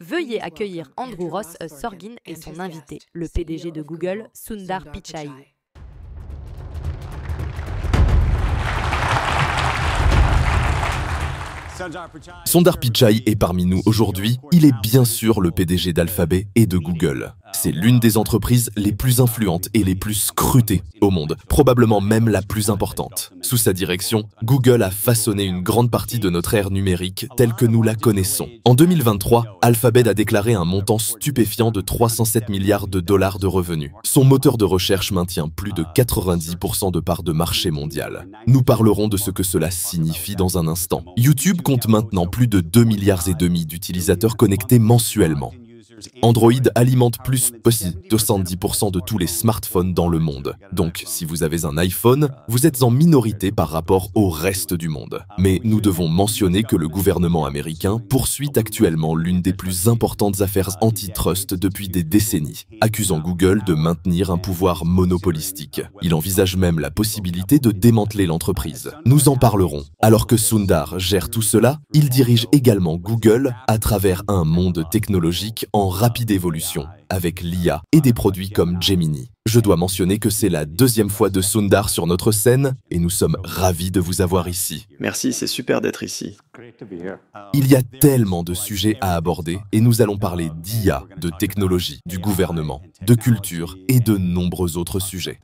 Veuillez accueillir Andrew Ross Sorgin et son invité, le PDG de Google, Sundar Pichai. Sundar Pichai est parmi nous aujourd'hui. Il est bien sûr le PDG d'Alphabet et de Google. C'est l'une des entreprises les plus influentes et les plus scrutées au monde, probablement même la plus importante. Sous sa direction, Google a façonné une grande partie de notre ère numérique telle que nous la connaissons. En 2023, Alphabet a déclaré un montant stupéfiant de 307 milliards de dollars de revenus. Son moteur de recherche maintient plus de 90% de part de marché mondial. Nous parlerons de ce que cela signifie dans un instant. YouTube compte maintenant plus de 2,5 milliards d'utilisateurs connectés mensuellement. Android alimente plus aussi 70% de tous les smartphones dans le monde. Donc, si vous avez un iPhone, vous êtes en minorité par rapport au reste du monde. Mais nous devons mentionner que le gouvernement américain poursuit actuellement l'une des plus importantes affaires antitrust depuis des décennies, accusant Google de maintenir un pouvoir monopolistique. Il envisage même la possibilité de démanteler l'entreprise. Nous en parlerons. Alors que Sundar gère tout cela, il dirige également Google à travers un monde technologique en rapide évolution, avec l'IA et des produits comme Gemini. Je dois mentionner que c'est la deuxième fois de Sundar sur notre scène et nous sommes ravis de vous avoir ici. Merci, c'est super d'être ici. Il y a tellement de sujets à aborder et nous allons parler d'IA, de technologie, du gouvernement, de culture et de nombreux autres sujets.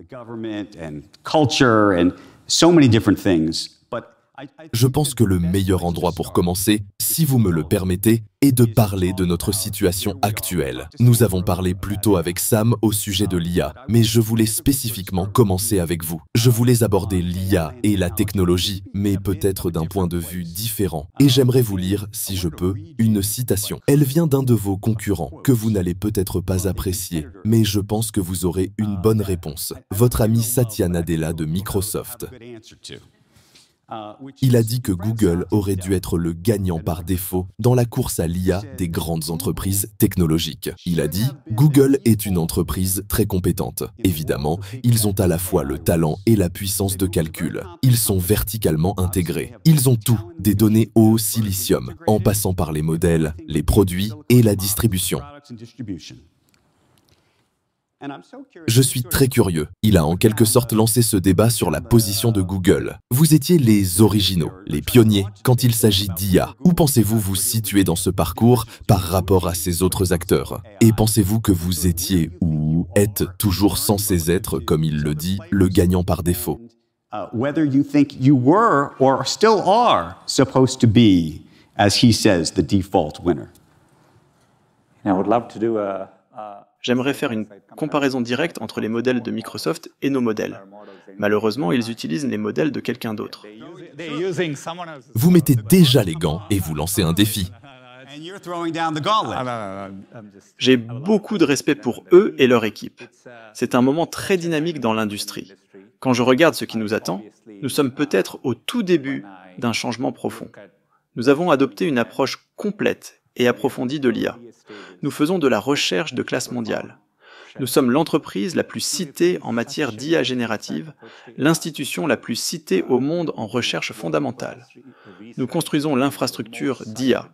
Je pense que le meilleur endroit pour commencer, si vous me le permettez, est de parler de notre situation actuelle. Nous avons parlé plus tôt avec Sam au sujet de l'IA, mais je voulais spécifiquement commencer avec vous. Je voulais aborder l'IA et la technologie, mais peut-être d'un point de vue différent. Et j'aimerais vous lire, si je peux, une citation. Elle vient d'un de vos concurrents, que vous n'allez peut-être pas apprécier, mais je pense que vous aurez une bonne réponse. Votre ami Satya Nadella de Microsoft. Il a dit que Google aurait dû être le gagnant par défaut dans la course à l'IA des grandes entreprises technologiques. Il a dit « Google est une entreprise très compétente. Évidemment, ils ont à la fois le talent et la puissance de calcul. Ils sont verticalement intégrés. Ils ont tout, des données au silicium, en passant par les modèles, les produits et la distribution. » Je suis très curieux. Il a en quelque sorte lancé ce débat sur la position de Google. Vous étiez les originaux, les pionniers, quand il s'agit d'IA. Où pensez-vous vous situer dans ce parcours par rapport à ces autres acteurs? Et pensez-vous que vous étiez ou êtes toujours censé être, comme il le dit, le gagnant par défaut? Whether you think you were or still are supposed to be, as he says, the default winner. I would love to do J'aimerais faire une comparaison directe entre les modèles de Microsoft et nos modèles. Malheureusement, ils utilisent les modèles de quelqu'un d'autre. Vous mettez déjà les gants et vous lancez un défi. J'ai beaucoup de respect pour eux et leur équipe. C'est un moment très dynamique dans l'industrie. Quand je regarde ce qui nous attend, nous sommes peut-être au tout début d'un changement profond. Nous avons adopté une approche complète et approfondie de l'IA. Nous faisons de la recherche de classe mondiale. Nous sommes l'entreprise la plus citée en matière d'IA générative, l'institution la plus citée au monde en recherche fondamentale. Nous construisons l'infrastructure d'IA.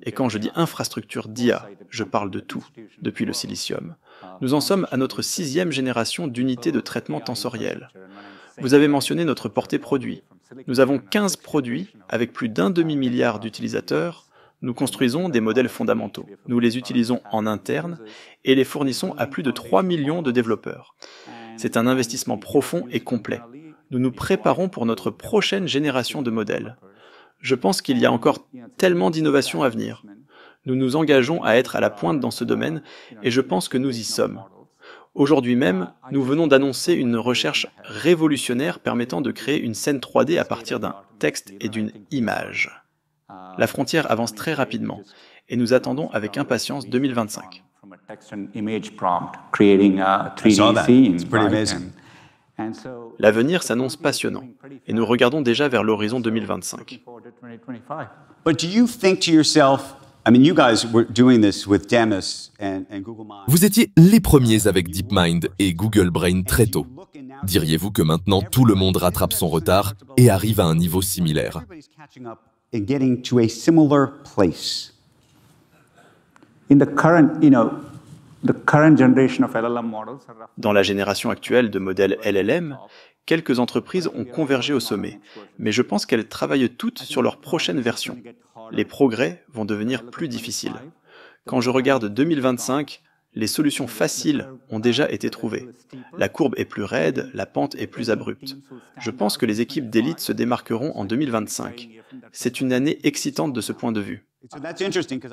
Et quand je dis infrastructure d'IA, je parle de tout, depuis le silicium. Nous en sommes à notre 6e génération d'unités de traitement tensoriel. Vous avez mentionné notre portée produit. Nous avons 15 produits avec plus d'1,5 demi-milliard d'utilisateurs. Nous construisons des modèles fondamentaux. Nous les utilisons en interne et les fournissons à plus de 3 millions de développeurs. C'est un investissement profond et complet. Nous nous préparons pour notre prochaine génération de modèles. Je pense qu'il y a encore tellement d'innovations à venir. Nous nous engageons à être à la pointe dans ce domaine et je pense que nous y sommes. Aujourd'hui même, nous venons d'annoncer une recherche révolutionnaire permettant de créer une scène 3D à partir d'un texte et d'une image. La frontière avance très rapidement et nous attendons avec impatience 2025. L'avenir s'annonce passionnant et nous regardons déjà vers l'horizon 2025. Vous étiez les premiers avec DeepMind et Google Brain très tôt. Diriez-vous que maintenant tout le monde rattrape son retard et arrive à un niveau similaire? In the current, the current generation of LLM models are roughly Dans la génération actuelle de modèles LLM, quelques entreprises ont convergé au sommet, mais je pense qu'elles travaillent toutes sur leur prochaine version. Les progrès vont devenir plus difficiles. Quand je regarde 2025, les solutions faciles ont déjà été trouvées. La courbe est plus raide, la pente est plus abrupte. Je pense que les équipes d'élite se démarqueront en 2025. C'est une année excitante de ce point de vue.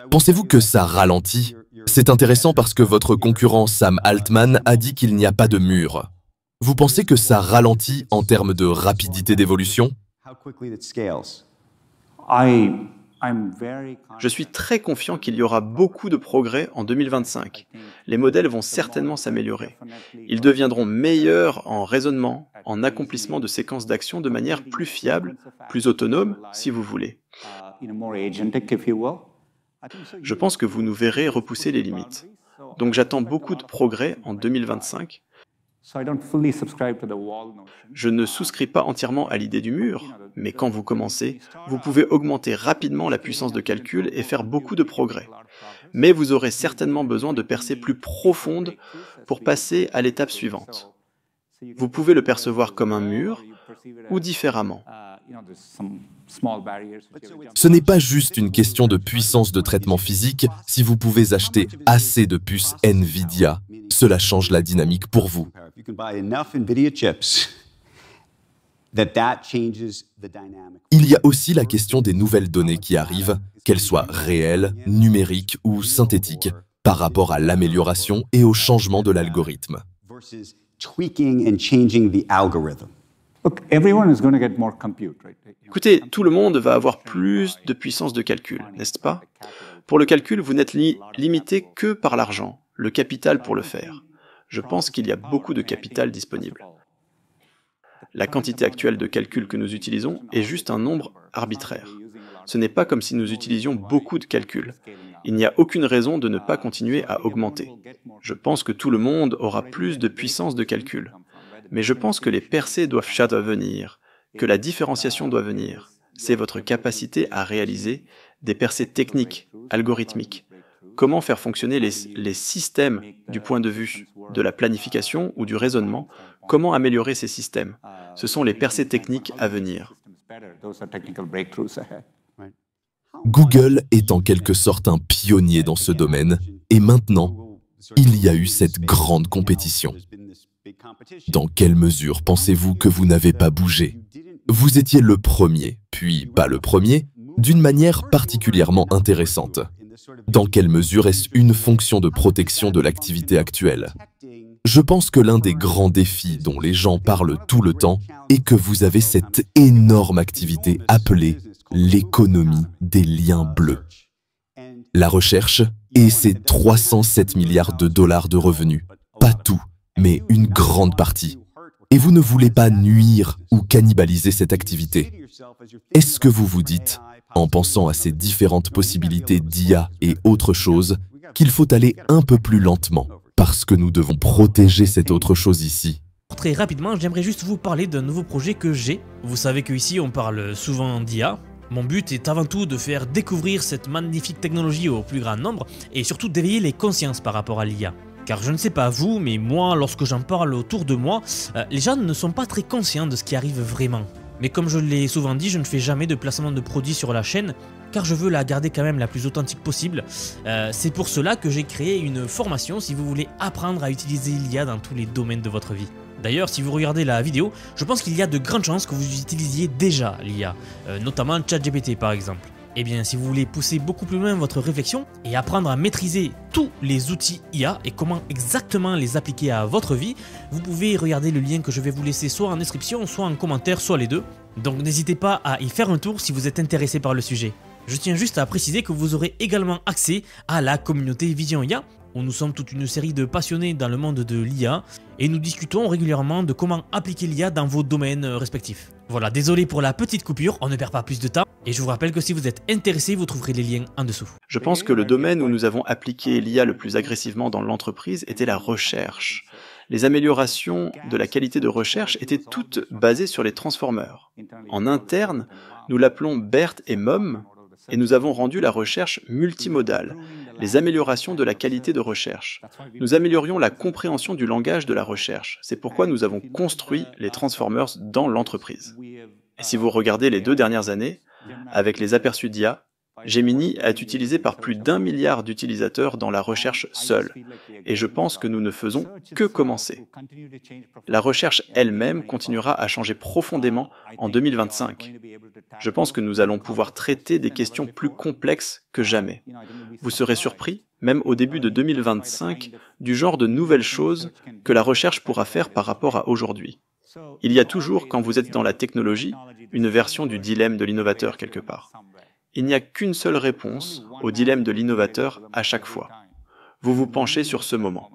Pensez-vous que ça ralentit? C'est intéressant parce que votre concurrent Sam Altman a dit qu'il n'y a pas de mur. Vous pensez que ça ralentit en termes de rapidité d'évolution? Je suis très confiant qu'il y aura beaucoup de progrès en 2025. Les modèles vont certainement s'améliorer. Ils deviendront meilleurs en raisonnement, en accomplissement de séquences d'actions de manière plus fiable, plus autonome, si vous voulez. Je pense que vous nous verrez repousser les limites. Donc j'attends beaucoup de progrès en 2025. Je ne souscris pas entièrement à l'idée du mur, mais quand vous commencez, vous pouvez augmenter rapidement la puissance de calcul et faire beaucoup de progrès. Mais vous aurez certainement besoin de percées plus profondes pour passer à l'étape suivante. Vous pouvez le percevoir comme un mur ou différemment. Ce n'est pas juste une question de puissance de traitement physique. Si vous pouvez acheter assez de puces NVIDIA, cela change la dynamique pour vous. Il y a aussi la question des nouvelles données qui arrivent, qu'elles soient réelles, numériques ou synthétiques, par rapport à l'amélioration et au changement de l'algorithme. Écoutez, tout le monde va avoir plus de puissance de calcul, n'est-ce pas? Pour le calcul, vous n'êtes limité que par l'argent, le capital pour le faire. Je pense qu'il y a beaucoup de capital disponible. La quantité actuelle de calcul que nous utilisons est juste un nombre arbitraire. Ce n'est pas comme si nous utilisions beaucoup de calcul. Il n'y a aucune raison de ne pas continuer à augmenter. Je pense que tout le monde aura plus de puissance de calcul. Mais je pense que les percées doivent venir, que la différenciation doit venir. C'est votre capacité à réaliser des percées techniques, algorithmiques. Comment faire fonctionner les systèmes du point de vue de la planification ou du raisonnement? Comment améliorer ces systèmes? Ce sont les percées techniques à venir. Google est en quelque sorte un pionnier dans ce domaine, et maintenant, il y a eu cette grande compétition. Dans quelle mesure pensez-vous que vous n'avez pas bougé? Vous étiez le premier, puis pas le premier, d'une manière particulièrement intéressante. Dans quelle mesure est-ce une fonction de protection de l'activité actuelle? Je pense que l'un des grands défis dont les gens parlent tout le temps est que vous avez cette énorme activité appelée l'économie des liens bleus. La recherche et ses 307 milliards de dollars de revenus. Pas tout, mais une grande partie. Et vous ne voulez pas nuire ou cannibaliser cette activité. Est-ce que vous vous dites, en pensant à ces différentes possibilités d'IA et autre chose, qu'il faut aller un peu plus lentement, parce que nous devons protéger cette autre chose ici? Très rapidement, j'aimerais juste vous parler d'un nouveau projet que j'ai. Vous savez qu'ici, on parle souvent d'IA. Mon but est avant tout de faire découvrir cette magnifique technologie au plus grand nombre et surtout d'éveiller les consciences par rapport à l'IA. Car je ne sais pas vous, mais moi, lorsque j'en parle autour de moi, les gens ne sont pas très conscients de ce qui arrive vraiment. Mais comme je l'ai souvent dit, je ne fais jamais de placement de produits sur la chaîne, car je veux la garder quand même la plus authentique possible. C'est pour cela que j'ai créé une formation si vous voulez apprendre à utiliser l'IA dans tous les domaines de votre vie. D'ailleurs, si vous regardez la vidéo, je pense qu'il y a de grandes chances que vous utilisiez déjà l'IA, notamment ChatGPT par exemple. Eh bien, si vous voulez pousser beaucoup plus loin votre réflexion et apprendre à maîtriser tous les outils IA et comment exactement les appliquer à votre vie, vous pouvez regarder le lien que je vais vous laisser soit en description, soit en commentaire, soit les deux. Donc n'hésitez pas à y faire un tour si vous êtes intéressé par le sujet. Je tiens juste à préciser que vous aurez également accès à la communauté Vision IA, où nous sommes toute une série de passionnés dans le monde de l'IA et nous discutons régulièrement de comment appliquer l'IA dans vos domaines respectifs. Voilà, désolé pour la petite coupure, on ne perd pas plus de temps et je vous rappelle que si vous êtes intéressé, vous trouverez les liens en dessous. Je pense que le domaine où nous avons appliqué l'IA le plus agressivement dans l'entreprise était la recherche. Les améliorations de la qualité de recherche étaient toutes basées sur les transformers. En interne, nous l'appelons BERT et MOM, et nous avons rendu la recherche multimodale, les améliorations de la qualité de recherche. Nous améliorions la compréhension du langage de la recherche. C'est pourquoi nous avons construit les Transformers dans l'entreprise. Et si vous regardez les 2 dernières années, avec les aperçus d'IA, Gemini est utilisé par plus d'1 milliard d'utilisateurs dans la recherche seule, et je pense que nous ne faisons que commencer. La recherche elle-même continuera à changer profondément en 2025. Je pense que nous allons pouvoir traiter des questions plus complexes que jamais. Vous serez surpris, même au début de 2025, du genre de nouvelles choses que la recherche pourra faire par rapport à aujourd'hui. Il y a toujours, quand vous êtes dans la technologie, une version du dilemme de l'innovateur quelque part. Il n'y a qu'une seule réponse au dilemme de l'innovateur à chaque fois. Vous vous penchez sur ce moment.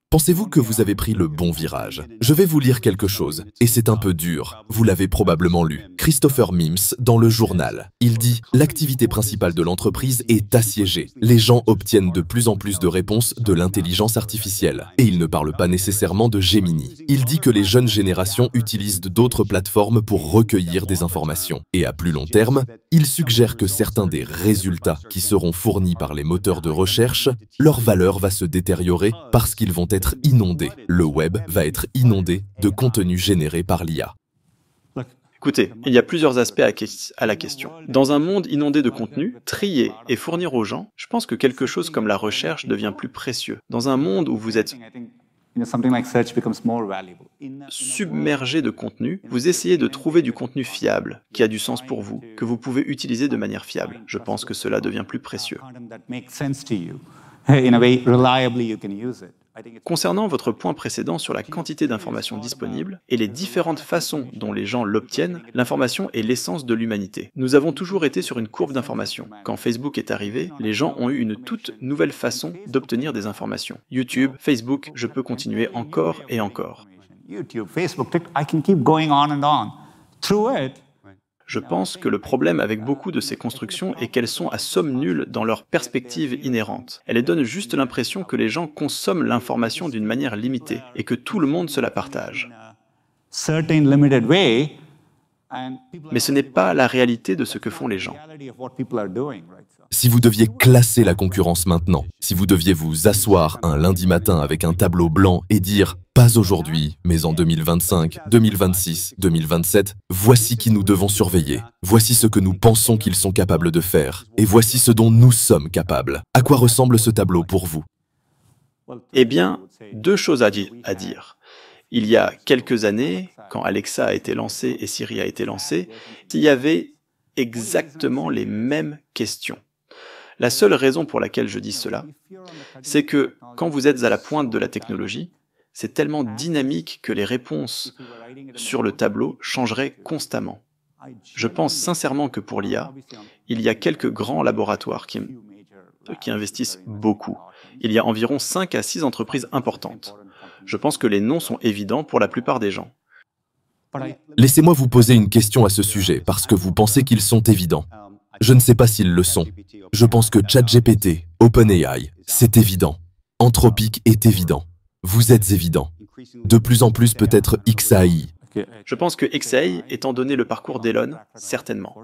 Pensez-vous que vous avez pris le bon virage? Je vais vous lire quelque chose, et c'est un peu dur. Vous l'avez probablement lu. Christopher Mims, dans le journal. Il dit « L'activité principale de l'entreprise est assiégée. Les gens obtiennent de plus en plus de réponses de l'intelligence artificielle. » Et il ne parle pas nécessairement de Gemini. Il dit que les jeunes générations utilisent d'autres plateformes pour recueillir des informations. Et à plus long terme, il suggère que certains des résultats qui seront fournis par les moteurs de recherche, leur valeur va se détériorer parce qu'ils vont être inondé. Le web va être inondé de contenu généré par l'IA. Écoutez, il y a plusieurs aspects à la question. Dans un monde inondé de contenu, trier et fournir aux gens, je pense que quelque chose comme la recherche devient plus précieux. Dans un monde où vous êtes submergé de contenu, vous essayez de trouver du contenu fiable, qui a du sens pour vous, que vous pouvez utiliser de manière fiable. Je pense que cela devient plus précieux. Concernant votre point précédent sur la quantité d'informations disponibles et les différentes façons dont les gens l'obtiennent, l'information est l'essence de l'humanité. Nous avons toujours été sur une courbe d'information. Quand Facebook est arrivé, les gens ont eu une toute nouvelle façon d'obtenir des informations. YouTube, Facebook, je peux continuer encore et encore. Je pense que le problème avec beaucoup de ces constructions est qu'elles sont à somme nulle dans leur perspective inhérente. Elles donnent juste l'impression que les gens consomment l'information d'une manière limitée et que tout le monde se la partage. Mais ce n'est pas la réalité de ce que font les gens. Si vous deviez classer la concurrence maintenant, si vous deviez vous asseoir un lundi matin avec un tableau blanc et dire « pas aujourd'hui, mais en 2025, 2026, 2027, voici qui nous devons surveiller, voici ce que nous pensons qu'ils sont capables de faire, et voici ce dont nous sommes capables ». À quoi ressemble ce tableau pour vous? Eh bien, 2 choses à dire. Il y a quelques années, quand Alexa a été lancé et Siri a été lancé, il y avait exactement les mêmes questions. La seule raison pour laquelle je dis cela, c'est que quand vous êtes à la pointe de la technologie, c'est tellement dynamique que les réponses sur le tableau changeraient constamment. Je pense sincèrement que pour l'IA, il y a quelques grands laboratoires qui investissent beaucoup. Il y a environ 5 à 6 entreprises importantes. Je pense que les noms sont évidents pour la plupart des gens. Laissez-moi vous poser une question à ce sujet, parce que vous pensez qu'ils sont évidents. Je ne sais pas s'ils le sont. Je pense que ChatGPT, OpenAI, c'est évident. Anthropic est évident. Vous êtes évident. De plus en plus peut-être XAI. Je pense que XAI, étant donné le parcours d'Elon, certainement.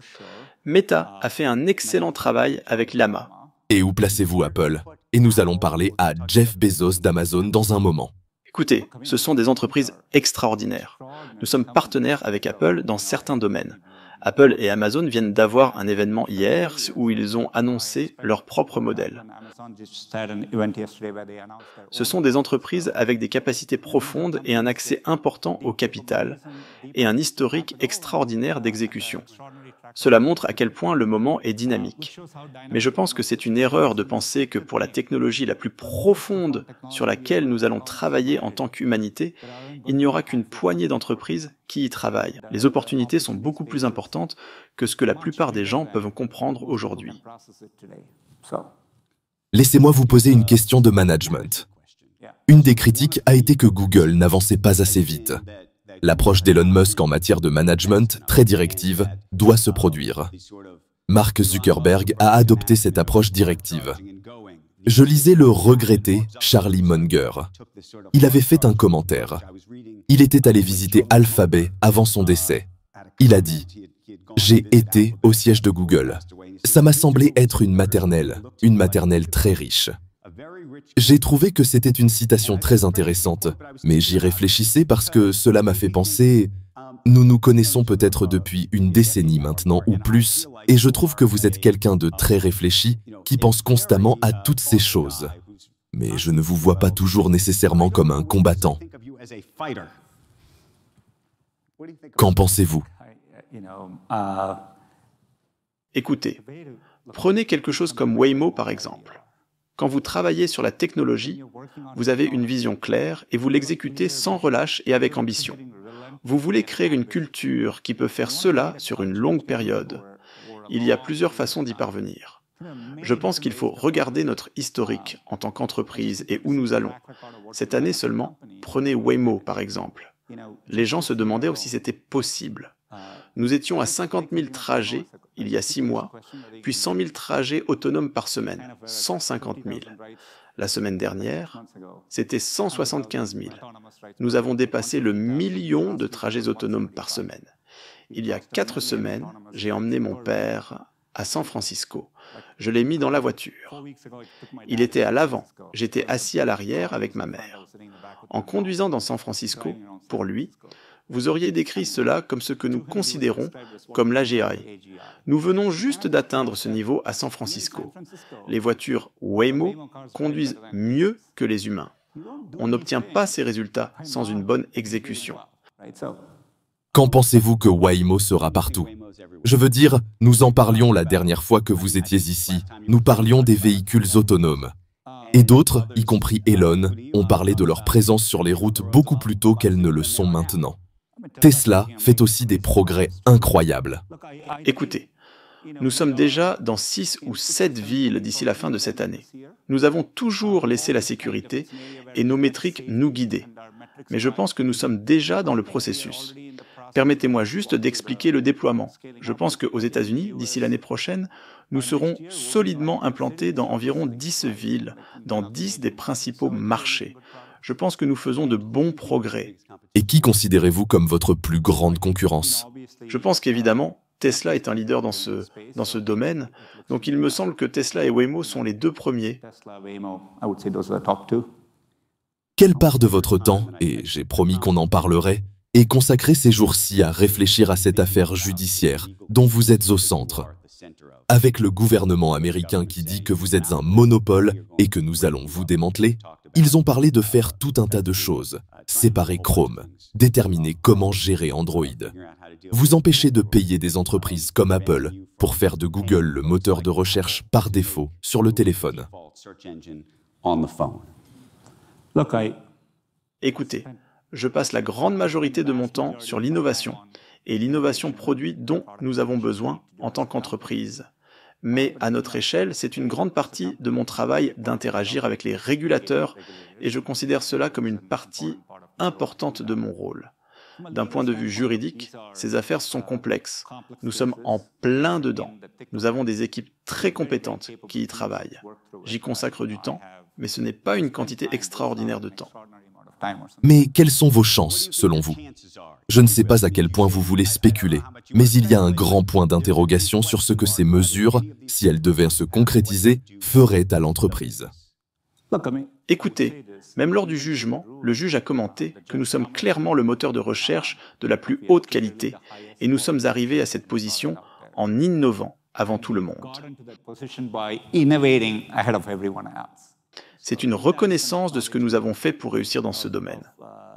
Meta a fait un excellent travail avec Llama. Et où placez-vous Apple? Et nous allons parler à Jeff Bezos d'Amazon dans un moment. Écoutez, ce sont des entreprises extraordinaires. Nous sommes partenaires avec Apple dans certains domaines. Apple et Amazon viennent d'avoir un événement hier où ils ont annoncé leur propre modèle. Ce sont des entreprises avec des capacités profondes et un accès important au capital et un historique extraordinaire d'exécution. Cela montre à quel point le moment est dynamique. Mais je pense que c'est une erreur de penser que pour la technologie la plus profonde sur laquelle nous allons travailler en tant qu'humanité, il n'y aura qu'une poignée d'entreprises qui y travaillent. Les opportunités sont beaucoup plus importantes que ce que la plupart des gens peuvent comprendre aujourd'hui. Laissez-moi vous poser une question de management. Une des critiques a été que Google n'avançait pas assez vite. L'approche d'Elon Musk en matière de management, très directive, doit se produire. Mark Zuckerberg a adopté cette approche directive. Je lisais le regretté Charlie Munger. Il avait fait un commentaire. Il était allé visiter Alphabet avant son décès. Il a dit J'ai été au siège de Google. Ça m'a semblé être une maternelle très riche. J'ai trouvé que c'était une citation très intéressante, mais j'y réfléchissais parce que cela m'a fait penser... Nous nous connaissons peut-être depuis une décennie maintenant ou plus, et je trouve que vous êtes quelqu'un de très réfléchi qui pense constamment à toutes ces choses. Mais je ne vous vois pas toujours nécessairement comme un combattant. Qu'en pensez-vous? Écoutez, prenez quelque chose comme Waymo par exemple. Quand vous travaillez sur la technologie, vous avez une vision claire et vous l'exécutez sans relâche et avec ambition. Vous voulez créer une culture qui peut faire cela sur une longue période. Il y a plusieurs façons d'y parvenir. Je pense qu'il faut regarder notre historique en tant qu'entreprise et où nous allons. Cette année seulement, prenez Waymo par exemple. Les gens se demandaient si c'était possible. Nous étions à 50 000 trajets il y a 6 mois, puis 100 000 trajets autonomes par semaine, 150 000. La semaine dernière, c'était 175 000. Nous avons dépassé le million de trajets autonomes par semaine. Il y a 4 semaines, j'ai emmené mon père à San Francisco. Je l'ai mis dans la voiture. Il était à l'avant, j'étais assis à l'arrière avec ma mère. En conduisant dans San Francisco, pour lui, vous auriez décrit cela comme ce que nous considérons comme l'AGI. Nous venons juste d'atteindre ce niveau à San Francisco. Les voitures Waymo conduisent mieux que les humains. On n'obtient pas ces résultats sans une bonne exécution. Quand pensez-vous que Waymo sera partout? Je veux dire, nous en parlions la dernière fois que vous étiez ici. Nous parlions des véhicules autonomes. Et d'autres, y compris Elon, ont parlé de leur présence sur les routes beaucoup plus tôt qu'elles ne le sont maintenant. Tesla fait aussi des progrès incroyables. Écoutez, nous sommes déjà dans 6 ou 7 villes d'ici la fin de cette année. Nous avons toujours laissé la sécurité et nos métriques nous guider. Mais je pense que nous sommes déjà dans le processus. Permettez-moi juste d'expliquer le déploiement. Je pense qu'aux États-Unis, d'ici l'année prochaine, nous serons solidement implantés dans environ 10 villes, dans 10 des principaux marchés. Je pense que nous faisons de bons progrès. Et qui considérez-vous comme votre plus grande concurrence? Je pense qu'évidemment, Tesla est un leader dans ce domaine, donc il me semble que Tesla et Waymo sont les 2 premiers. Quelle part de votre temps, et j'ai promis qu'on en parlerait, est consacrée ces jours-ci à réfléchir à cette affaire judiciaire dont vous êtes au centre? Avec le gouvernement américain qui dit que vous êtes un monopole et que nous allons vous démanteler, ils ont parlé de faire tout un tas de choses. Séparer Chrome, déterminer comment gérer Android, vous empêcher de payer des entreprises comme Apple pour faire de Google le moteur de recherche par défaut sur le téléphone. Écoutez, je passe la grande majorité de mon temps sur l'innovation et l'innovation produit dont nous avons besoin en tant qu'entreprise. Mais à notre échelle, c'est une grande partie de mon travail d'interagir avec les régulateurs et je considère cela comme une partie importante de mon rôle. D'un point de vue juridique, ces affaires sont complexes. Nous sommes en plein dedans. Nous avons des équipes très compétentes qui y travaillent. J'y consacre du temps, mais ce n'est pas une quantité extraordinaire de temps. Mais quelles sont vos chances, selon vous? Je ne sais pas à quel point vous voulez spéculer, mais il y a un grand point d'interrogation sur ce que ces mesures, si elles devaient se concrétiser, feraient à l'entreprise. Écoutez, même lors du jugement, le juge a commenté que nous sommes clairement le moteur de recherche de la plus haute qualité et nous sommes arrivés à cette position en innovant avant tout le monde. C'est une reconnaissance de ce que nous avons fait pour réussir dans ce domaine.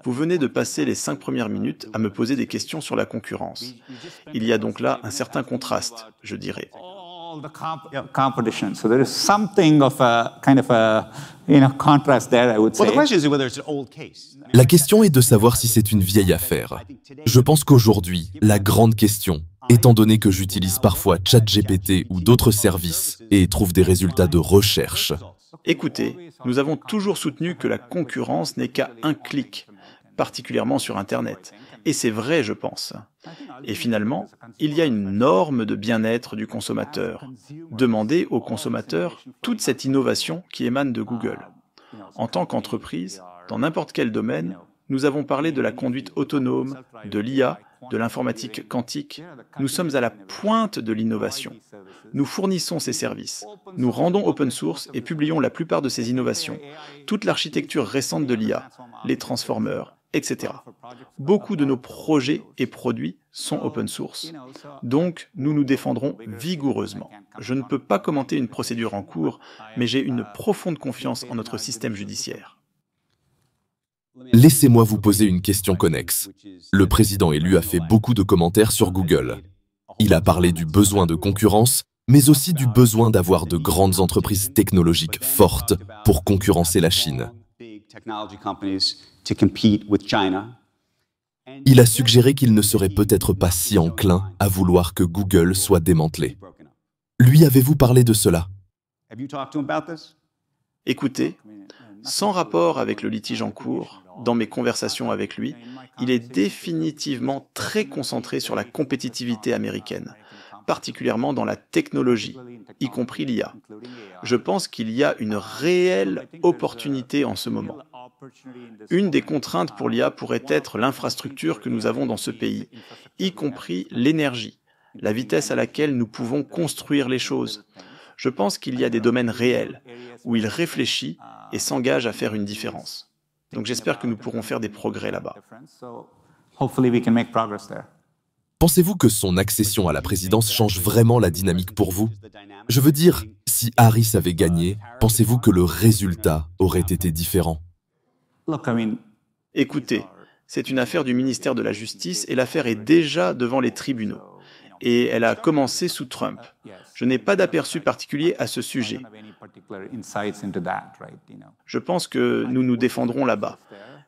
Vous venez de passer les 5 premières minutes à me poser des questions sur la concurrence. Il y a donc là un certain contraste, je dirais. La question est de savoir si c'est une vieille affaire. Je pense qu'aujourd'hui, la grande question, étant donné que j'utilise parfois ChatGPT ou d'autres services et trouve des résultats de recherche. Écoutez, nous avons toujours soutenu que la concurrence n'est qu'à un clic, particulièrement sur Internet. Et c'est vrai, je pense. Et finalement, il y a une norme de bien-être du consommateur. Demandez aux consommateurs toute cette innovation qui émane de Google. En tant qu'entreprise, dans n'importe quel domaine, nous avons parlé de la conduite autonome, de l'IA, de l'informatique quantique, nous sommes à la pointe de l'innovation. Nous fournissons ces services. Nous rendons open source et publions la plupart de ces innovations, toute l'architecture récente de l'IA, les transformers, etc. Beaucoup de nos projets et produits sont open source. Donc, nous nous défendrons vigoureusement. Je ne peux pas commenter une procédure en cours, mais j'ai une profonde confiance en notre système judiciaire. Laissez-moi vous poser une question connexe. Le président élu a fait beaucoup de commentaires sur Google. Il a parlé du besoin de concurrence, mais aussi du besoin d'avoir de grandes entreprises technologiques fortes pour concurrencer la Chine. Il a suggéré qu'il ne serait peut-être pas si enclin à vouloir que Google soit démantelé. Lui avez-vous parlé de cela? Écoutez, sans rapport avec le litige en cours, dans mes conversations avec lui, il est définitivement très concentré sur la compétitivité américaine, particulièrement dans la technologie, y compris l'IA. Je pense qu'il y a une réelle opportunité en ce moment. Une des contraintes pour l'IA pourrait être l'infrastructure que nous avons dans ce pays, y compris l'énergie, la vitesse à laquelle nous pouvons construire les choses. Je pense qu'il y a des domaines réels où il réfléchit et s'engage à faire une différence. Donc j'espère que nous pourrons faire des progrès là-bas. Pensez-vous que son accession à la présidence change vraiment la dynamique pour vous? Je veux dire, si Harris avait gagné, pensez-vous que le résultat aurait été différent? Écoutez, c'est une affaire du ministère de la Justice et l'affaire est déjà devant les tribunaux. Et elle a commencé sous Trump. Je n'ai pas d'aperçu particulier à ce sujet. Je pense que nous nous défendrons là-bas.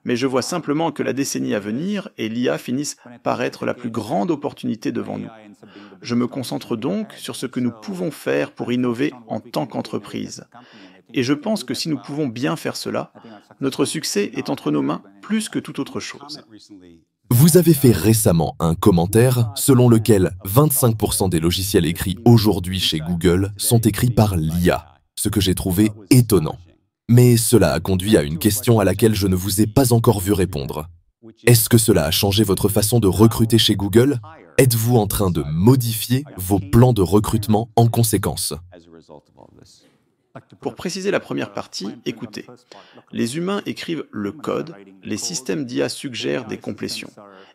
Mais je vois simplement que la décennie à venir et l'IA finissent par être la plus grande opportunité devant nous. Je me concentre donc sur ce que nous pouvons faire pour innover en tant qu'entreprise. Et je pense que si nous pouvons bien faire cela, notre succès est entre nos mains plus que toute autre chose. Vous avez fait récemment un commentaire selon lequel 25% des logiciels écrits aujourd'hui chez Google sont écrits par l'IA, ce que j'ai trouvé étonnant. Mais cela a conduit à une question à laquelle je ne vous ai pas encore vu répondre. Est-ce que cela a changé votre façon de recruter chez Google? Êtes-vous en train de modifier vos plans de recrutement en conséquence? Pour préciser la première partie, écoutez. Les humains écrivent le code, les systèmes d'IA suggèrent des complétions.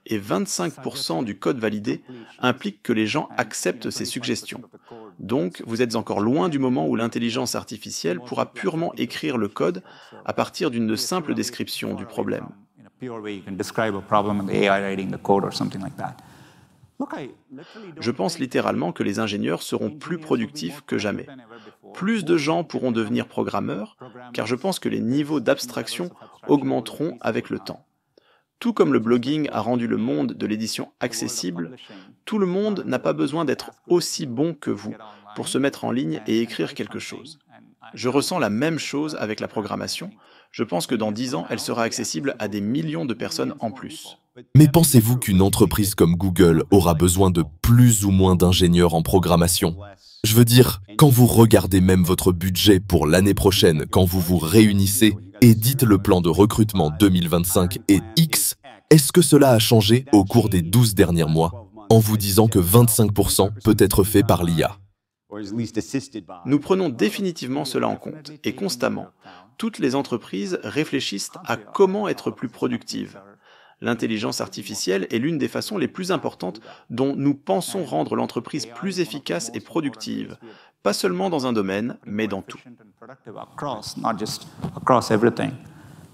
Et 25% du code validé implique que les gens acceptent ces suggestions. Donc, vous êtes encore loin du moment où l'intelligence artificielle pourra purement écrire le code à partir d'une simple description du problème. Je pense littéralement que les ingénieurs seront plus productifs que jamais. Plus de gens pourront devenir programmeurs, car je pense que les niveaux d'abstraction augmenteront avec le temps. Tout comme le blogging a rendu le monde de l'édition accessible, tout le monde n'a pas besoin d'être aussi bon que vous pour se mettre en ligne et écrire quelque chose. Je ressens la même chose avec la programmation. Je pense que dans 10 ans, elle sera accessible à des millions de personnes en plus. Mais pensez-vous qu'une entreprise comme Google aura besoin de plus ou moins d'ingénieurs en programmation? Je veux dire, quand vous regardez même votre budget pour l'année prochaine, quand vous vous réunissez et dites le plan de recrutement 2025 est X, est-ce que cela a changé au cours des 12 derniers mois en vous disant que 25% peut être fait par l'IA? Nous prenons définitivement cela en compte et constamment. Toutes les entreprises réfléchissent à comment être plus productives. L'intelligence artificielle est l'une des façons les plus importantes dont nous pensons rendre l'entreprise plus efficace et productive, pas seulement dans un domaine, mais dans tout.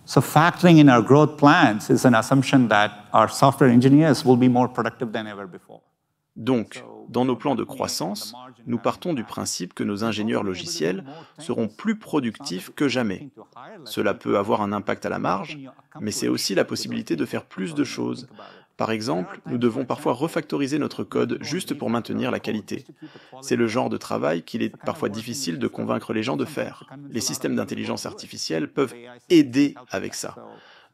So factoring in our growth plans is an assumption that our software engineers will be more productive than ever before. Donc, dans nos plans de croissance, nous partons du principe que nos ingénieurs logiciels seront plus productifs que jamais. Cela peut avoir un impact à la marge, mais c'est aussi la possibilité de faire plus de choses. Par exemple, nous devons parfois refactoriser notre code juste pour maintenir la qualité. C'est le genre de travail qu'il est parfois difficile de convaincre les gens de faire. Les systèmes d'intelligence artificielle peuvent aider avec ça.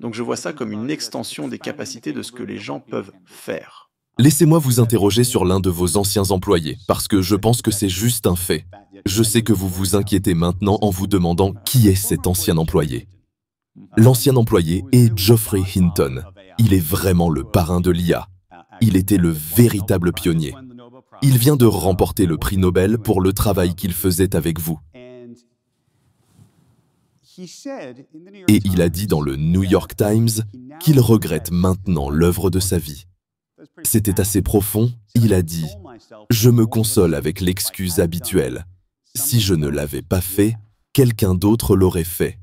Donc je vois ça comme une extension des capacités de ce que les gens peuvent faire. Laissez-moi vous interroger sur l'un de vos anciens employés, parce que je pense que c'est juste un fait. Je sais que vous vous inquiétez maintenant en vous demandant qui est cet ancien employé. L'ancien employé est Geoffrey Hinton. Il est vraiment le parrain de l'IA. Il était le véritable pionnier. Il vient de remporter le prix Nobel pour le travail qu'il faisait avec vous. Et il a dit dans le New York Times qu'il regrette maintenant l'œuvre de sa vie. C'était assez profond, il a dit « Je me console avec l'excuse habituelle. Si je ne l'avais pas fait, quelqu'un d'autre l'aurait fait. »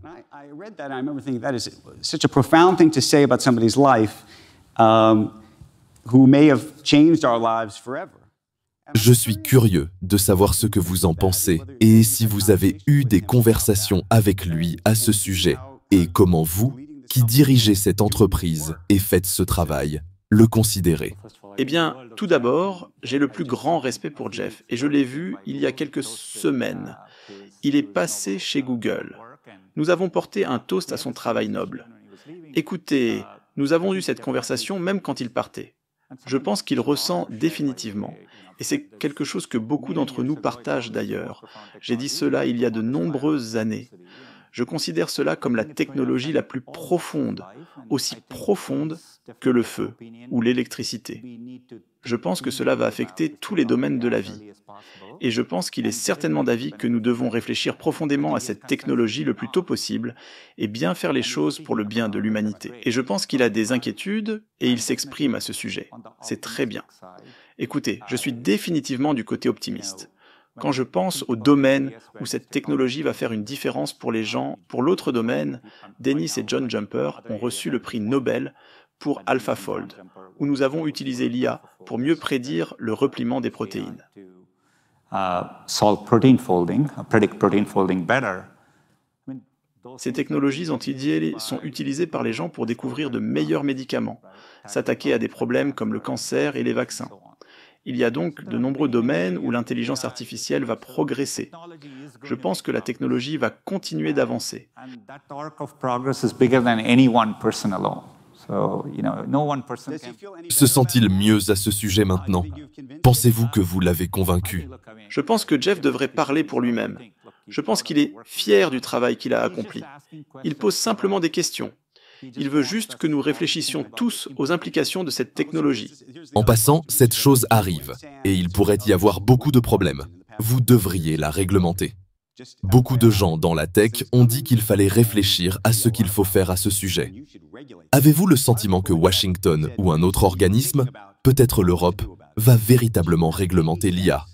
Je suis curieux de savoir ce que vous en pensez et si vous avez eu des conversations avec lui à ce sujet et comment vous, qui dirigez cette entreprise et faites ce travail, le considérez. Eh bien, tout d'abord, j'ai le plus grand respect pour Jeff et je l'ai vu il y a quelques semaines. Il est passé chez Google. Nous avons porté un toast à son travail noble. Écoutez, nous avons eu cette conversation même quand il partait. Je pense qu'il ressent définitivement, et c'est quelque chose que beaucoup d'entre nous partagent d'ailleurs. J'ai dit cela il y a de nombreuses années. Je considère cela comme la technologie la plus profonde, aussi profonde que le feu ou l'électricité. Je pense que cela va affecter tous les domaines de la vie. Et je pense qu'il est certainement d'avis que nous devons réfléchir profondément à cette technologie le plus tôt possible et bien faire les choses pour le bien de l'humanité. Et je pense qu'il a des inquiétudes et il s'exprime à ce sujet. C'est très bien. Écoutez, je suis définitivement du côté optimiste. Quand je pense au domaine où cette technologie va faire une différence pour les gens, pour l'autre domaine, Dennis et John Jumper ont reçu le prix Nobel pour AlphaFold, où nous avons utilisé l'IA pour mieux prédire le repliement des protéines. Ces technologies sont utilisées par les gens pour découvrir de meilleurs médicaments, s'attaquer à des problèmes comme le cancer et les vaccins. Il y a donc de nombreux domaines où l'intelligence artificielle va progresser. Je pense que la technologie va continuer d'avancer. Se sent-il mieux à ce sujet maintenant? Pensez-vous que vous l'avez convaincu? Je pense que Jeff devrait parler pour lui-même. Je pense qu'il est fier du travail qu'il a accompli. Il pose simplement des questions. Il veut juste que nous réfléchissions tous aux implications de cette technologie. En passant, cette chose arrive, et il pourrait y avoir beaucoup de problèmes. Vous devriez la réglementer. Beaucoup de gens dans la tech ont dit qu'il fallait réfléchir à ce qu'il faut faire à ce sujet. Avez-vous le sentiment que Washington ou un autre organisme, peut-être l'Europe, va véritablement réglementer l'IA?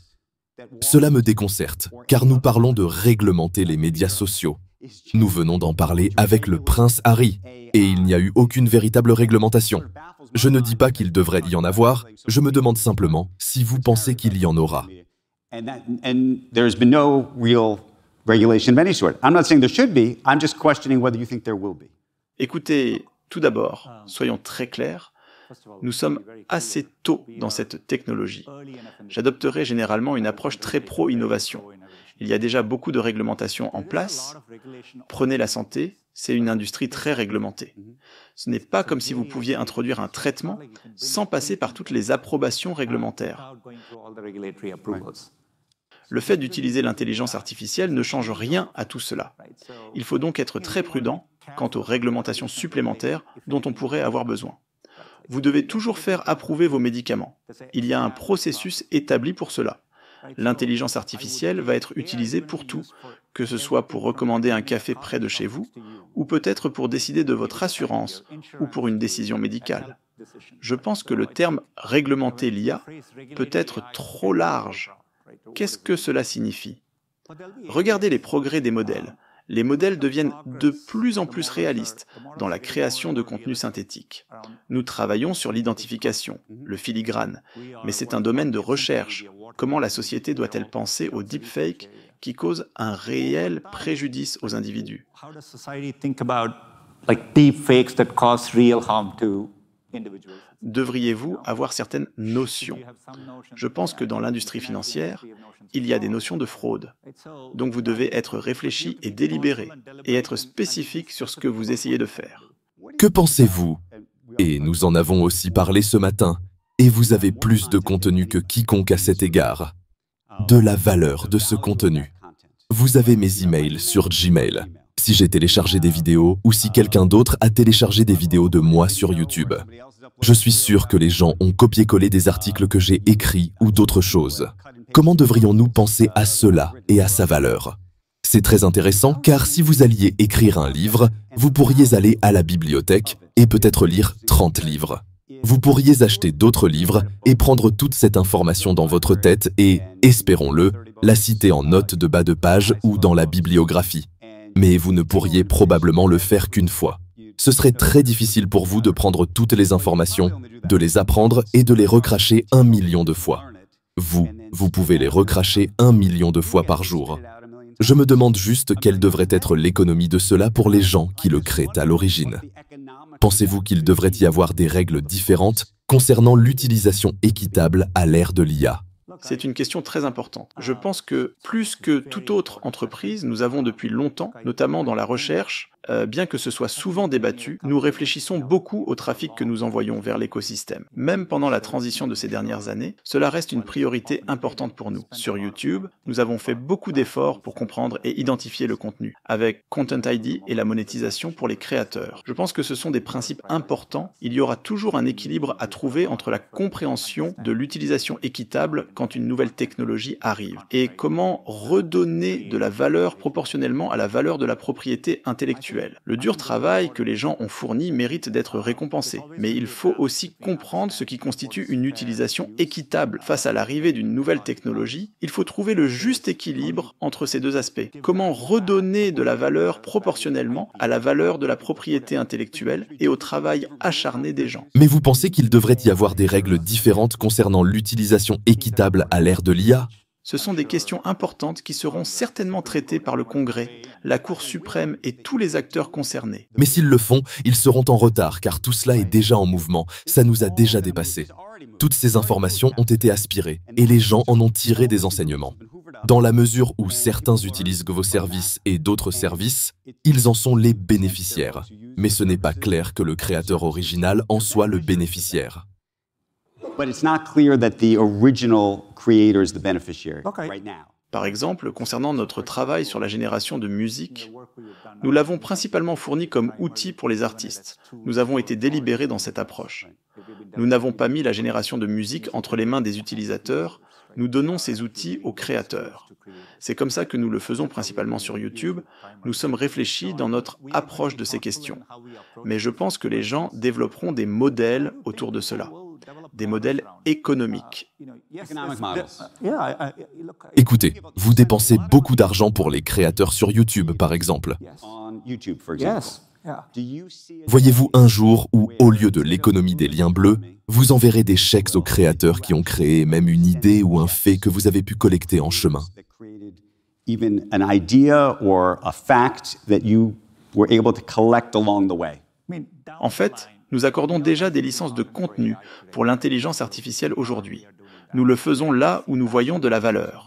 Cela me déconcerte, car nous parlons de réglementer les médias sociaux. Nous venons d'en parler avec le prince Harry, et il n'y a eu aucune véritable réglementation. Je ne dis pas qu'il devrait y en avoir, je me demande simplement si vous pensez qu'il y en aura. Écoutez, tout d'abord, soyons très clairs, nous sommes assez tôt dans cette technologie. J'adopterai généralement une approche très pro-innovation. Il y a déjà beaucoup de réglementations en place. Prenez la santé, c'est une industrie très réglementée. Ce n'est pas comme si vous pouviez introduire un traitement sans passer par toutes les approbations réglementaires. Le fait d'utiliser l'intelligence artificielle ne change rien à tout cela. Il faut donc être très prudent quant aux réglementations supplémentaires dont on pourrait avoir besoin. Vous devez toujours faire approuver vos médicaments. Il y a un processus établi pour cela. L'intelligence artificielle va être utilisée pour tout, que ce soit pour recommander un café près de chez vous, ou peut-être pour décider de votre assurance, ou pour une décision médicale. Je pense que le terme « réglementer l'IA » peut être trop large. Qu'est-ce que cela signifie? Regardez les progrès des modèles. Les modèles deviennent de plus en plus réalistes dans la création de contenus synthétiques. Nous travaillons sur l'identification, le filigrane, mais c'est un domaine de recherche. Comment la société doit-elle penser aux deepfakes qui causent un réel préjudice aux individus? Devriez-vous avoir certaines notions? Je pense que dans l'industrie financière, il y a des notions de fraude. Donc vous devez être réfléchi et délibéré, et être spécifique sur ce que vous essayez de faire. Que pensez-vous? Et nous en avons aussi parlé ce matin, et vous avez plus de contenu que quiconque à cet égard. De la valeur de ce contenu. Vous avez mes emails sur Gmail. si j'ai téléchargé des vidéos ou si quelqu'un d'autre a téléchargé des vidéos de moi sur YouTube. Je suis sûr que les gens ont copié-collé des articles que j'ai écrits ou d'autres choses. Comment devrions-nous penser à cela et à sa valeur? C'est très intéressant car si vous alliez écrire un livre, vous pourriez aller à la bibliothèque et peut-être lire 30 livres. Vous pourriez acheter d'autres livres et prendre toute cette information dans votre tête et, espérons-le, la citer en note de bas de page ou dans la bibliographie. Mais vous ne pourriez probablement le faire qu'une fois. Ce serait très difficile pour vous de prendre toutes les informations, de les apprendre et de les recracher 1 million de fois. Vous pouvez les recracher 1 million de fois par jour. Je me demande juste quelle devrait être l'économie de cela pour les gens qui le créent à l'origine. Pensez-vous qu'il devrait y avoir des règles différentes concernant l'utilisation équitable à l'ère de l'IA? C'est une question très importante. Je pense que plus que toute autre entreprise, nous avons depuis longtemps, notamment dans la recherche, bien que ce soit souvent débattu, nous réfléchissons beaucoup au trafic que nous envoyons vers l'écosystème. Même pendant la transition de ces dernières années, cela reste une priorité importante pour nous. Sur YouTube, nous avons fait beaucoup d'efforts pour comprendre et identifier le contenu, avec Content ID et la monétisation pour les créateurs. Je pense que ce sont des principes importants. Il y aura toujours un équilibre à trouver entre la compréhension de l'utilisation équitable quand une nouvelle technologie arrive, et comment redonner de la valeur proportionnellement à la valeur de la propriété intellectuelle. Le dur travail que les gens ont fourni mérite d'être récompensé, mais il faut aussi comprendre ce qui constitue une utilisation équitable. Face à l'arrivée d'une nouvelle technologie, il faut trouver le juste équilibre entre ces deux aspects. Comment redonner de la valeur proportionnellement à la valeur de la propriété intellectuelle et au travail acharné des gens. Mais vous pensez qu'il devrait y avoir des règles différentes concernant l'utilisation équitable à l'ère de l'IA? Ce sont des questions importantes qui seront certainement traitées par le Congrès, la Cour suprême et tous les acteurs concernés. Mais s'ils le font, ils seront en retard car tout cela est déjà en mouvement, ça nous a déjà dépassé. Toutes ces informations ont été aspirées et les gens en ont tiré des enseignements. Dans la mesure où certains utilisent vos services et d'autres services, ils en sont les bénéficiaires. Mais ce n'est pas clair que le créateur original en soit le bénéficiaire. But it's not clear that the original creator is the beneficiary right now. Par exemple, concernant notre travail sur la génération de musique, nous l'avons principalement fourni comme outil pour les artistes. Nous avons été délibérés dans cette approche. Nous n'avons pas mis la génération de musique entre les mains des utilisateurs, nous donnons ces outils aux créateurs. C'est comme ça que nous le faisons principalement sur YouTube. Nous sommes réfléchis dans notre approche de ces questions. Mais je pense que les gens développeront des modèles autour de cela. Des modèles économiques. Écoutez, vous dépensez beaucoup d'argent pour les créateurs sur YouTube, par exemple. Voyez-vous un jour où, au lieu de l'économie des liens bleus, vous enverrez des chèques aux créateurs qui ont créé même une idée ou un fait que vous avez pu collecter en chemin? Even an idea or a fact that you were able to collect along the way. En fait, nous accordons déjà des licences de contenu pour l'intelligence artificielle aujourd'hui. Nous le faisons là où nous voyons de la valeur.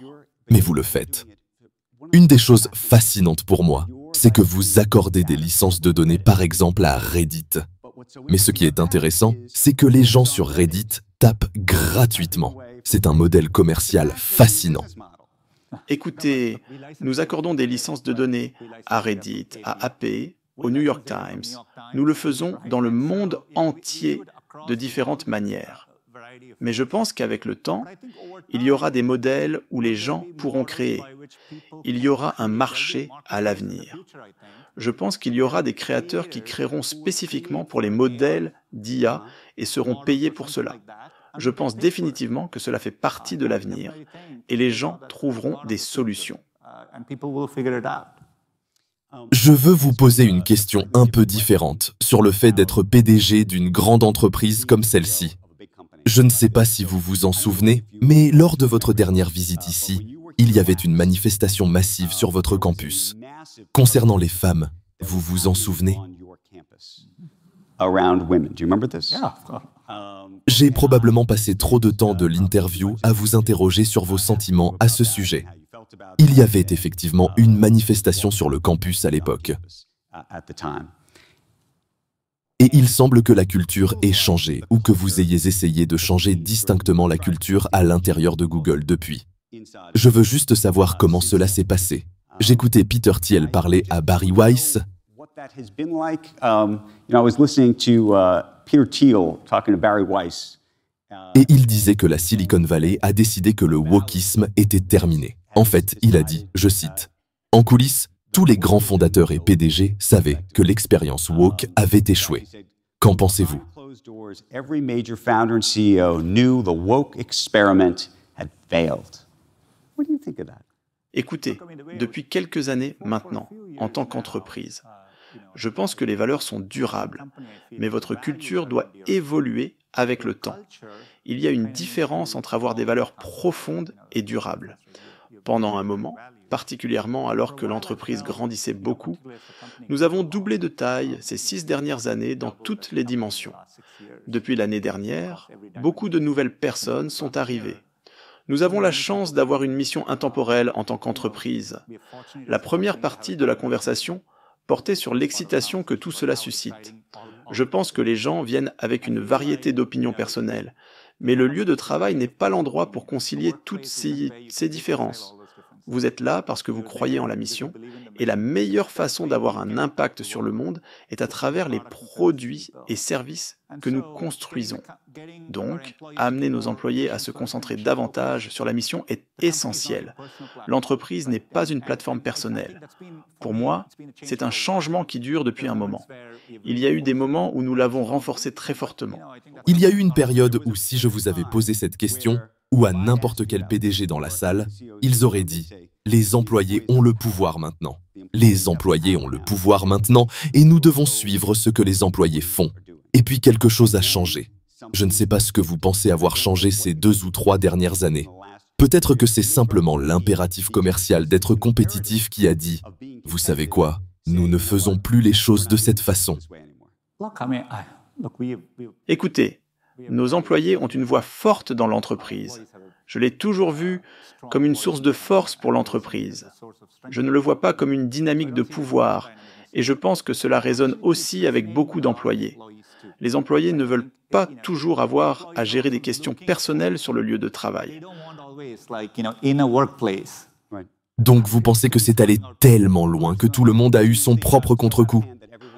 Mais vous le faites. Une des choses fascinantes pour moi, c'est que vous accordez des licences de données par exemple à Reddit. Mais ce qui est intéressant, c'est que les gens sur Reddit tapent gratuitement. C'est un modèle commercial fascinant. Écoutez, nous accordons des licences de données à Reddit, à AP, au New York Times. Nous le faisons dans le monde entier de différentes manières. Mais je pense qu'avec le temps, il y aura des modèles où les gens pourront créer. Il y aura un marché à l'avenir. Je pense qu'il y aura des créateurs qui créeront spécifiquement pour les modèles d'IA et seront payés pour cela. Je pense définitivement que cela fait partie de l'avenir et les gens trouveront des solutions. Je veux vous poser une question un peu différente sur le fait d'être PDG d'une grande entreprise comme celle-ci. Je ne sais pas si vous vous en souvenez, mais lors de votre dernière visite ici, il y avait une manifestation massive sur votre campus. Concernant les femmes, vous vous en souvenez? J'ai probablement passé trop de temps de l'interview à vous interroger sur vos sentiments à ce sujet. Il y avait effectivement une manifestation sur le campus à l'époque. Et il semble que la culture ait changé ou que vous ayez essayé de changer distinctement la culture à l'intérieur de Google depuis. Je veux juste savoir comment cela s'est passé. J'écoutais Peter Thiel parler à Barry Weiss. What that has been like, I was listening to Peter Thiel talking to Barry Weiss. Et il disait que la Silicon Valley a décidé que le wokisme était terminé. En fait, il a dit, je cite, « En coulisses, tous les grands fondateurs et PDG savaient que l'expérience woke avait échoué. Qu'en pensez-vous » Every major founder and CEO knew the woke experiment had failed. What do you think of that? Écoutez, depuis quelques années maintenant, en tant qu'entreprise, je pense que les valeurs sont durables, mais votre culture doit évoluer avec le temps. Il y a une différence entre avoir des valeurs profondes et durables. Pendant un moment, particulièrement alors que l'entreprise grandissait beaucoup, nous avons doublé de taille ces 6 dernières années dans toutes les dimensions. Depuis l'année dernière, beaucoup de nouvelles personnes sont arrivées. Nous avons la chance d'avoir une mission intemporelle en tant qu'entreprise. La première partie de la conversation portait sur l'excitation que tout cela suscite. Je pense que les gens viennent avec une variété d'opinions personnelles, mais le lieu de travail n'est pas l'endroit pour concilier toutes ces différences. Vous êtes là parce que vous croyez en la mission, et la meilleure façon d'avoir un impact sur le monde est à travers les produits et services que nous construisons. Donc, amener nos employés à se concentrer davantage sur la mission est essentiel. L'entreprise n'est pas une plateforme personnelle. Pour moi, c'est un changement qui dure depuis un moment. Il y a eu des moments où nous l'avons renforcé très fortement. Il y a eu une période où si je vous avais posé cette question, ou à n'importe quel PDG dans la salle, ils auraient dit « Les employés ont le pouvoir maintenant. Les employés ont le pouvoir maintenant et nous devons suivre ce que les employés font. » Et puis quelque chose a changé. Je ne sais pas ce que vous pensez avoir changé ces 2 ou 3 dernières années. Peut-être que c'est simplement l'impératif commercial d'être compétitif qui a dit « Vous savez quoi ? Nous ne faisons plus les choses de cette façon. » Écoutez, nos employés ont une voix forte dans l'entreprise. Je l'ai toujours vu comme une source de force pour l'entreprise. Je ne le vois pas comme une dynamique de pouvoir, et je pense que cela résonne aussi avec beaucoup d'employés. Les employés ne veulent pas toujours avoir à gérer des questions personnelles sur le lieu de travail. Donc vous pensez que c'est allé tellement loin que tout le monde a eu son propre contre-coup?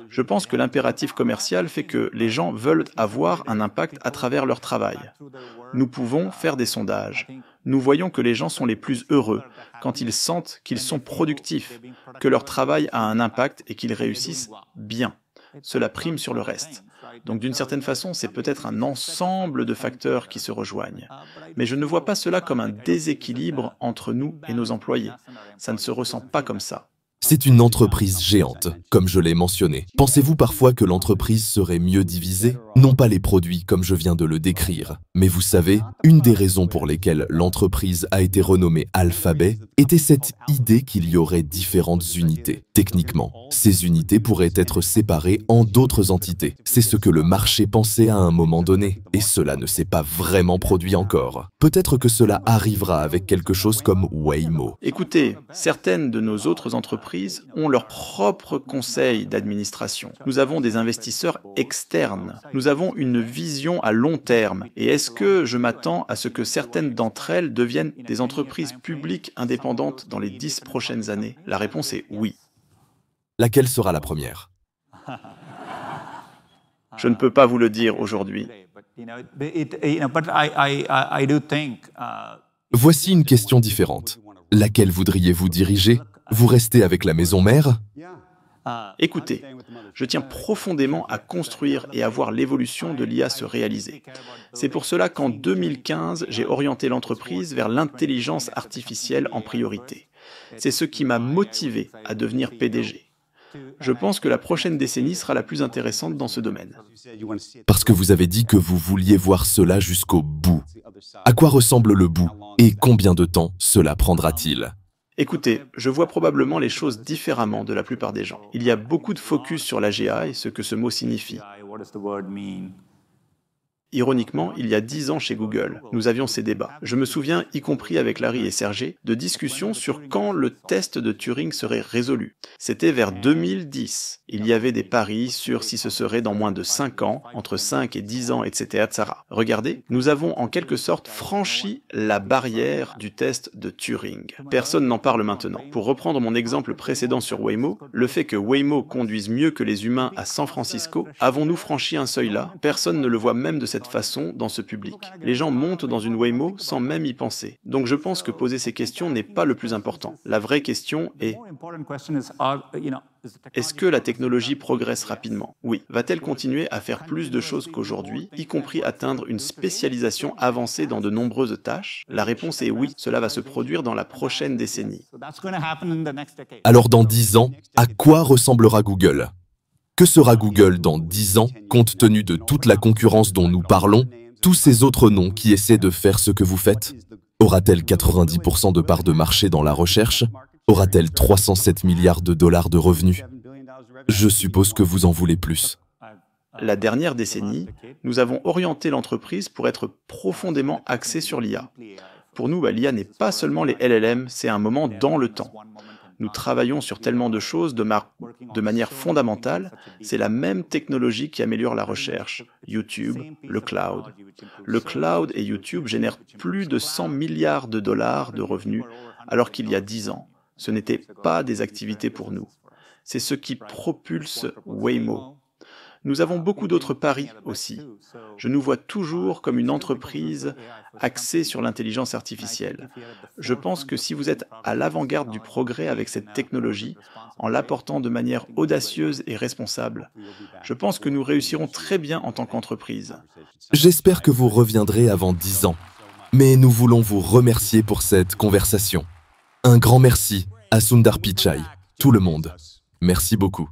Je pense que l'impératif commercial fait que les gens veulent avoir un impact à travers leur travail. Nous pouvons faire des sondages. Nous voyons que les gens sont les plus heureux quand ils sentent qu'ils sont productifs, que leur travail a un impact et qu'ils réussissent bien. Cela prime sur le reste. Donc d'une certaine façon, c'est peut-être un ensemble de facteurs qui se rejoignent. Mais je ne vois pas cela comme un déséquilibre entre nous et nos employés. Ça ne se ressent pas comme ça. C'est une entreprise géante, comme je l'ai mentionné. Pensez-vous parfois que l'entreprise serait mieux divisée? Non pas les produits comme je viens de le décrire, mais vous savez, une des raisons pour lesquelles l'entreprise a été renommée Alphabet était cette idée qu'il y aurait différentes unités. Techniquement, ces unités pourraient être séparées en d'autres entités. C'est ce que le marché pensait à un moment donné, et cela ne s'est pas vraiment produit encore. Peut-être que cela arrivera avec quelque chose comme Waymo. Écoutez, certaines de nos autres entreprises ont leur propre conseil d'administration. Nous avons des investisseurs externes. Nous avons une vision à long terme. Et est-ce que je m'attends à ce que certaines d'entre elles deviennent des entreprises publiques indépendantes dans les 10 prochaines années? La réponse est oui. Laquelle sera la première? Je ne peux pas vous le dire aujourd'hui. Voici une question différente. Laquelle voudriez-vous diriger? Vous restez avec la maison mère? Écoutez, je tiens profondément à construire et à voir l'évolution de l'IA se réaliser. C'est pour cela qu'en 2015, j'ai orienté l'entreprise vers l'intelligence artificielle en priorité. C'est ce qui m'a motivé à devenir PDG. Je pense que la prochaine décennie sera la plus intéressante dans ce domaine. Parce que vous avez dit que vous vouliez voir cela jusqu'au bout. À quoi ressemble le bout et combien de temps cela prendra-t-il? Écoutez, je vois probablement les choses différemment de la plupart des gens. Il y a beaucoup de focus sur l'AGI et ce que ce mot signifie. Ironiquement, il y a 10 ans chez Google, nous avions ces débats. Je me souviens, y compris avec Larry et Sergey, de discussions sur quand le test de Turing serait résolu. C'était vers 2010. Il y avait des paris sur si ce serait dans moins de 5 ans, entre 5 et 10 ans, etc. etc. Regardez, nous avons en quelque sorte franchi la barrière du test de Turing. Personne n'en parle maintenant. Pour reprendre mon exemple précédent sur Waymo, le fait que Waymo conduise mieux que les humains à San Francisco, avons-nous franchi un seuil là? Personne ne le voit même de cette façon dans ce public. Les gens montent dans une Waymo sans même y penser. Donc je pense que poser ces questions n'est pas le plus important. La vraie question est: est-ce que la technologie progresse rapidement? Oui. Va-t-elle continuer à faire plus de choses qu'aujourd'hui, y compris atteindre une spécialisation avancée dans de nombreuses tâches? La réponse est oui, cela va se produire dans la prochaine décennie. Alors dans 10 ans, à quoi ressemblera Google? Que sera Google dans 10 ans, compte tenu de toute la concurrence dont nous parlons, tous ces autres noms qui essaient de faire ce que vous faites? Aura-t-elle 90% de parts de marché dans la recherche? Aura-t-elle 307 milliards de dollars de revenus? Je suppose que vous en voulez plus. La dernière décennie, nous avons orienté l'entreprise pour être profondément axée sur l'IA. Pour nous, l'IA n'est pas seulement les LLM, c'est un moment dans le temps. Nous travaillons sur tellement de choses de manière fondamentale. C'est la même technologie qui améliore la recherche. YouTube, le cloud. Le cloud et YouTube génèrent plus de 100 milliards de dollars de revenus, alors qu'il y a 10 ans, ce n'était pas des activités pour nous. C'est ce qui propulse Waymo. Nous avons beaucoup d'autres paris aussi. Je nous vois toujours comme une entreprise axée sur l'intelligence artificielle. Je pense que si vous êtes à l'avant-garde du progrès avec cette technologie, en l'apportant de manière audacieuse et responsable, je pense que nous réussirons très bien en tant qu'entreprise. J'espère que vous reviendrez avant 10 ans. Mais nous voulons vous remercier pour cette conversation. Un grand merci à Sundar Pichai, tout le monde. Merci beaucoup.